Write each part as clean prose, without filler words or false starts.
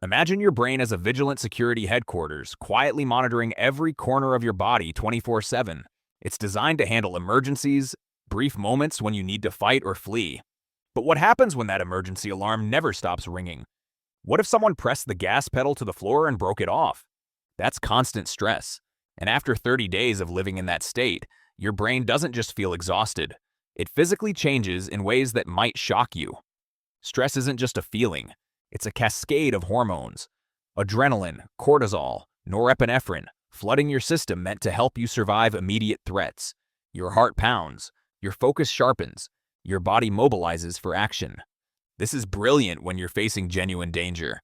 Imagine your brain as a vigilant security headquarters, quietly monitoring every corner of your body 24/7. It's designed to handle emergencies, brief moments when you need to fight or flee. But what happens when that emergency alarm never stops ringing? What if someone pressed the gas pedal to the floor and broke it off? That's constant stress. And after 30 days of living in that state, your brain doesn't just feel exhausted. It physically changes in ways that might shock you. Stress isn't just a feeling. It's a cascade of hormones. Adrenaline, cortisol, norepinephrine, flooding your system meant to help you survive immediate threats. Your heart pounds, your focus sharpens, your body mobilizes for action. This is brilliant when you're facing genuine danger.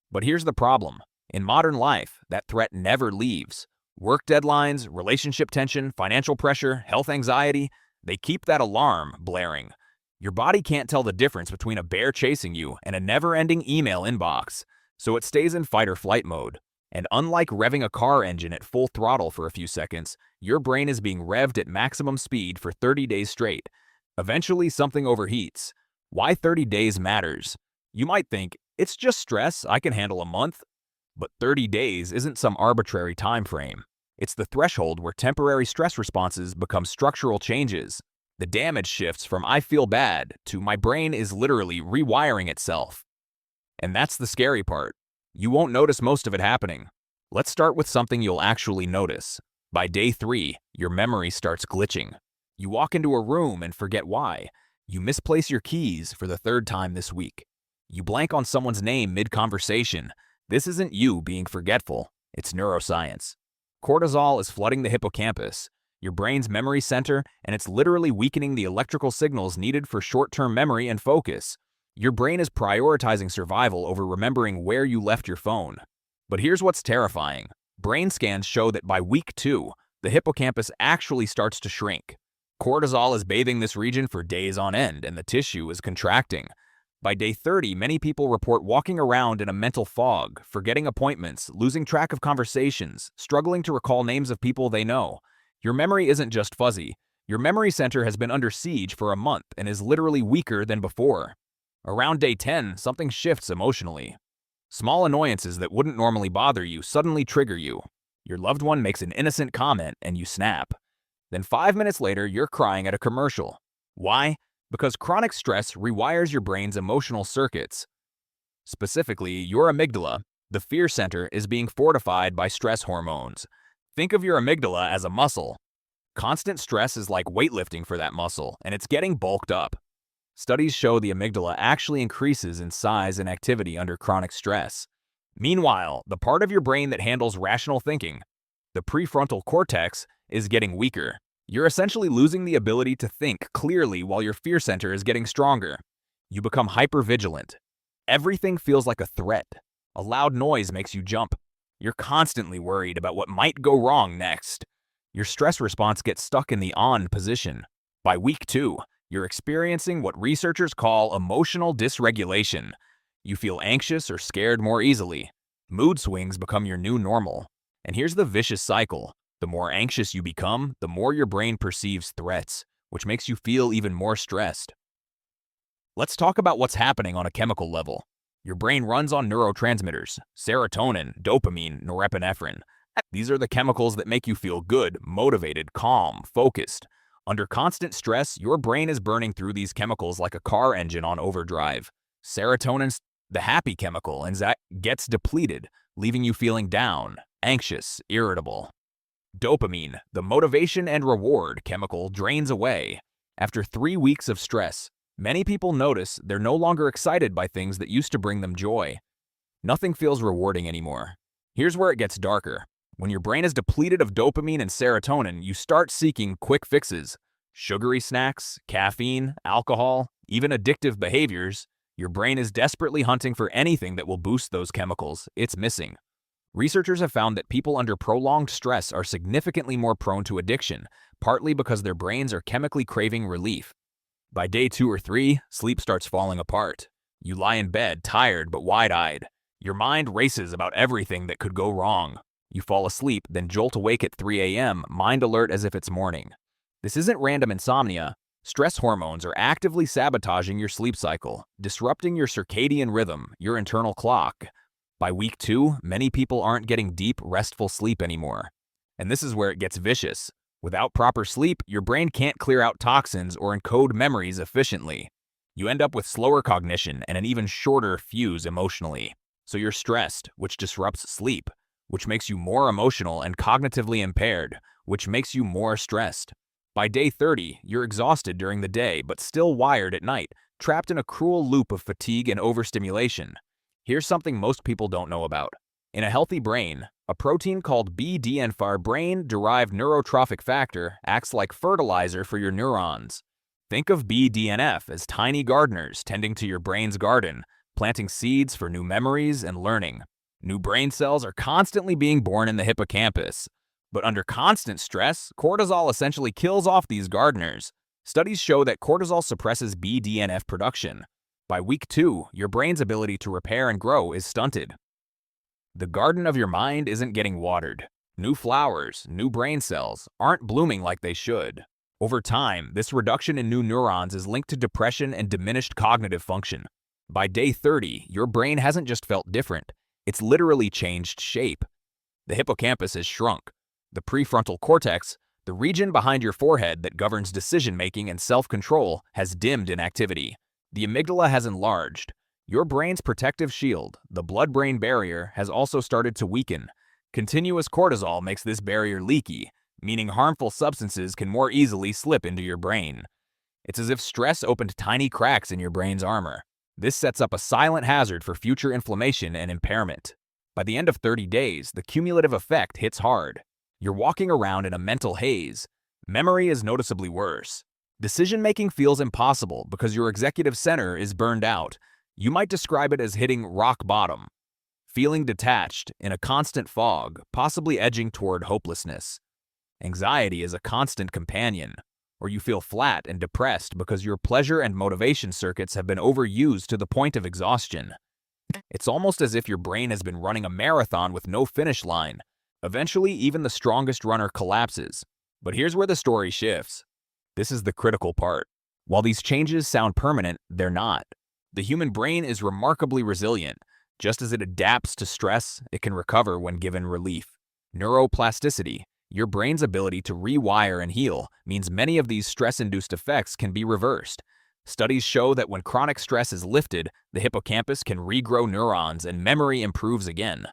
But here's the problem. In modern life, that threat never leaves. Work deadlines, relationship tension, financial pressure, health anxiety, they keep that alarm blaring. Your body can't tell the difference between a bear chasing you and a never-ending email inbox, so it stays in fight or flight mode. And unlike revving a car engine at full throttle for a few seconds, your brain is being revved at maximum speed for 30 days straight. Eventually, something overheats. Why 30 days matters. You might think, it's just stress, I can handle a month. But 30 days isn't some arbitrary time frame. It's the threshold where temporary stress responses become structural changes. The damage shifts from I feel bad to my brain is literally rewiring itself. And that's the scary part. You won't notice most of it happening. Let's start with something you'll actually notice. By day 3, your memory starts glitching. You walk into a room and forget why. You misplace your keys for the 3rd time this week. You blank on someone's name mid-conversation. This isn't you being forgetful, it's neuroscience. Cortisol is flooding the hippocampus, your brain's memory center, and it's literally weakening the electrical signals needed for short-term memory and focus. Your brain is prioritizing survival over remembering where you left your phone. But here's what's terrifying. Brain scans show that by week 2, the hippocampus actually starts to shrink. Cortisol is bathing this region for days on end, and the tissue is contracting. By day 30, many people report walking around in a mental fog, forgetting appointments, losing track of conversations, struggling to recall names of people they know. Your memory isn't just fuzzy. Your memory center has been under siege for a month and is literally weaker than before. Around day 10, something shifts emotionally. Small annoyances that wouldn't normally bother you suddenly trigger you. Your loved one makes an innocent comment and you snap. Then 5 minutes later, you're crying at a commercial. Why? Because chronic stress rewires your brain's emotional circuits. Specifically, your amygdala, the fear center, is being fortified by stress hormones. Think of your amygdala as a muscle. Constant stress is like weightlifting for that muscle, and it's getting bulked up. Studies show the amygdala actually increases in size and activity under chronic stress. Meanwhile, the part of your brain that handles rational thinking, the prefrontal cortex, is getting weaker. You're essentially losing the ability to think clearly while your fear center is getting stronger. You become hypervigilant. Everything feels like a threat. A loud noise makes you jump. You're constantly worried about what might go wrong next. Your stress response gets stuck in the on position. By week 2, you're experiencing what researchers call emotional dysregulation. You feel anxious or scared more easily. Mood swings become your new normal. And here's the vicious cycle. The more anxious you become, the more your brain perceives threats, which makes you feel even more stressed. Let's talk about what's happening on a chemical level. Your brain runs on neurotransmitters, serotonin, dopamine, norepinephrine. These are the chemicals that make you feel good, motivated, calm, focused. Under constant stress, your brain is burning through these chemicals like a car engine on overdrive. Serotonin, the happy chemical, and that gets depleted, leaving you feeling down, anxious, irritable. Dopamine, the motivation and reward chemical, drains away. After 3 weeks of stress, many people notice they're no longer excited by things that used to bring them joy. Nothing feels rewarding anymore. Here's where it gets darker. When your brain is depleted of dopamine and serotonin, you start seeking quick fixes. Sugary snacks, caffeine, alcohol, even addictive behaviors. Your brain is desperately hunting for anything that will boost those chemicals it's missing. Researchers have found that people under prolonged stress are significantly more prone to addiction, partly because their brains are chemically craving relief. By day 2 or 3, sleep starts falling apart. You lie in bed, tired but wide-eyed. Your mind races about everything that could go wrong. You fall asleep, then jolt awake at 3 a.m., mind alert as if it's morning. This isn't random insomnia. Stress hormones are actively sabotaging your sleep cycle, disrupting your circadian rhythm, your internal clock. By week 2, many people aren't getting deep, restful sleep anymore. And this is where it gets vicious. Without proper sleep, your brain can't clear out toxins or encode memories efficiently. You end up with slower cognition and an even shorter fuse emotionally. So you're stressed, which disrupts sleep, which makes you more emotional and cognitively impaired, which makes you more stressed. By day 30, you're exhausted during the day but still wired at night, trapped in a cruel loop of fatigue and overstimulation. Here's something most people don't know about. In a healthy brain, a protein called BDNF, brain-derived neurotrophic factor, acts like fertilizer for your neurons. Think of BDNF as tiny gardeners tending to your brain's garden, planting seeds for new memories and learning. New brain cells are constantly being born in the hippocampus. But under constant stress, cortisol essentially kills off these gardeners. Studies show that cortisol suppresses BDNF production. By week 2, your brain's ability to repair and grow is stunted. The garden of your mind isn't getting watered. New flowers, new brain cells, aren't blooming like they should. Over time, this reduction in new neurons is linked to depression and diminished cognitive function. By day 30, your brain hasn't just felt different, it's literally changed shape. The hippocampus has shrunk. The prefrontal cortex, the region behind your forehead that governs decision-making and self-control, has dimmed in activity. The amygdala has enlarged. Your brain's protective shield, the blood-brain barrier, has also started to weaken. Continuous cortisol makes this barrier leaky, meaning harmful substances can more easily slip into your brain. It's as if stress opened tiny cracks in your brain's armor. This sets up a silent hazard for future inflammation and impairment. By the end of 30 days, the cumulative effect hits hard. You're walking around in a mental haze. Memory is noticeably worse. Decision-making feels impossible because your executive center is burned out. You might describe it as hitting rock bottom, feeling detached in a constant fog, possibly edging toward hopelessness. Anxiety is a constant companion, or you feel flat and depressed because your pleasure and motivation circuits have been overused to the point of exhaustion. It's almost as if your brain has been running a marathon with no finish line. Eventually, even the strongest runner collapses. But here's where the story shifts. This is the critical part. While these changes sound permanent, they're not. The human brain is remarkably resilient. Just as it adapts to stress, it can recover when given relief. Neuroplasticity, your brain's ability to rewire and heal, means many of these stress-induced effects can be reversed. Studies show that when chronic stress is lifted, the hippocampus can regrow neurons and memory improves again.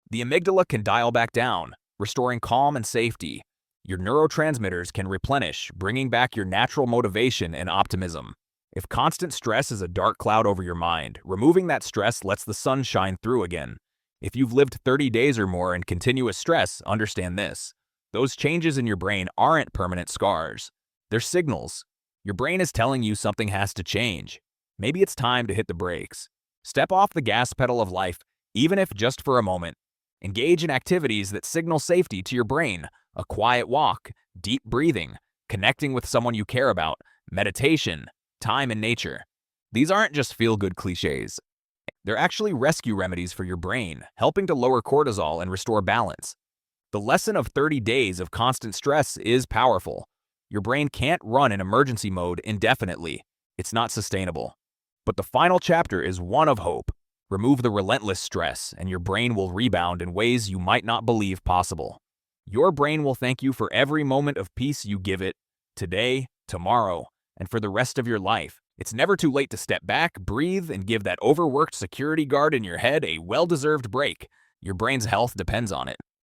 The amygdala can dial back down, restoring calm and safety. Your neurotransmitters can replenish, bringing back your natural motivation and optimism. If constant stress is a dark cloud over your mind, removing that stress lets the sun shine through again. If you've lived 30 days or more in continuous stress, understand this. Those changes in your brain aren't permanent scars. They're signals. Your brain is telling you something has to change. Maybe it's time to hit the brakes. Step off the gas pedal of life, even if just for a moment. Engage in activities that signal safety to your brain. A quiet walk, deep breathing, connecting with someone you care about, meditation, time in nature. These aren't just feel-good cliches. They're actually rescue remedies for your brain, helping to lower cortisol and restore balance. The lesson of 30 days of constant stress is powerful. Your brain can't run in emergency mode indefinitely. It's not sustainable. But the final chapter is one of hope. Remove the relentless stress, and your brain will rebound in ways you might not believe possible. Your brain will thank you for every moment of peace you give it, today, tomorrow, and for the rest of your life. It's never too late to step back, breathe, and give that overworked security guard in your head a well-deserved break. Your brain's health depends on it.